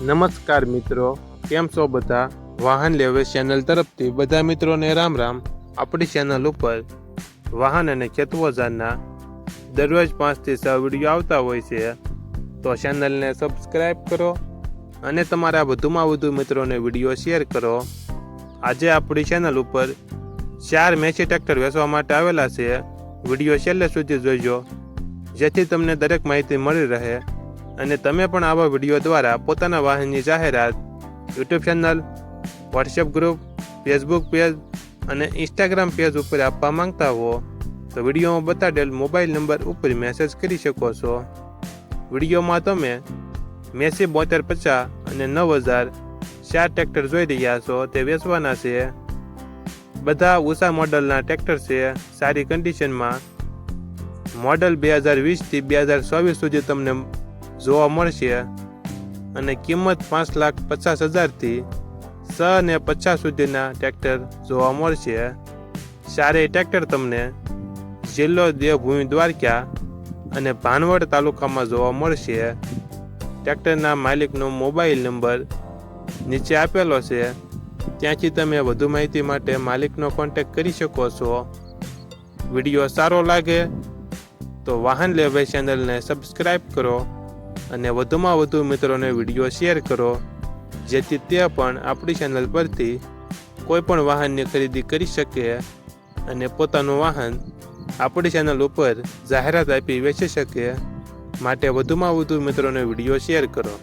નમસ્કાર મિત્રો, કેમ છો બધા? વાહન લેવે ચેનલ તરફથી બધા મિત્રોને રામ રામ. આપણી ચેનલ ઉપર વાહન અને ખેત ઓજારના દરરોજ 5 થી 6 વિડીયો આવતા હોય છે, તો ચેનલને સબસ્ક્રાઈબ કરો અને તમારા વધુમાં વધુ મિત્રોને વિડીયો શેર કરો. આજે આપણી ચેનલ ઉપર 4 મેસી ટ્રેક્ટર વેચવા માટે આવેલા છે. વિડીયો છેલ્લે સુધી જોઈજો, જેથી તમને દરેક માહિતી મળી રહે અને તમે પણ આવા વિડીયો દ્વારા પોતાના વાહનની જાહેરાત YouTube channel, WhatsApp group, Facebook page અને ઇન્સ્ટાગ્રામ પેજ ઉપર આપવા માંગતા હો તો વિડીયોમાં બતાડેલ મોબાઈલ નંબર ઉપર મેસેજ કરી શકો છો. વિડીયોમાં તમે મેસી 7250 અને 9000 4 ટ્રેક્ટર જોઈ રહ્યા છો, તે વેચવાના છે. બધા ઊંચા મોડલના ટ્રેક્ટર છે, સારી કન્ડિશનમાં. મોડલ 2020 થી 2024 સુધી તમને જોવા મળશે અને કિંમત 5,50,000 થી 6,50,000 સુધીના ટ્રેક્ટર જોવા મળશે. ચારેય ટ્રેક્ટર તમને જિલ્લો દેવભૂમિ દ્વારકા અને ભાનવડ તાલુકામાં જોવા મળશે. ટ્રેક્ટરના માલિકનો મોબાઈલ નંબર નીચે આપેલો છે, ત્યાંથી તમે વધુ માહિતી માટે માલિકનો કોન્ટેક્ટ કરી શકો છો. વિડીયો સારો લાગે તો વાહન લેવે ચેનલને સબસ્ક્રાઈબ કરો અને વધુમાં વધુ મિત્રોને વિડીયો શેર કરો, જેથી તે પણ આપણી ચેનલ પરથી કોઈ પણ વાહનની ખરીદી કરી શકે અને પોતાનું વાહન આપણી ચેનલ ઉપર જાહેરાત આપી વેચી શકે. માટે વધુમાં વધુ મિત્રોને વિડીયો શેર કરો.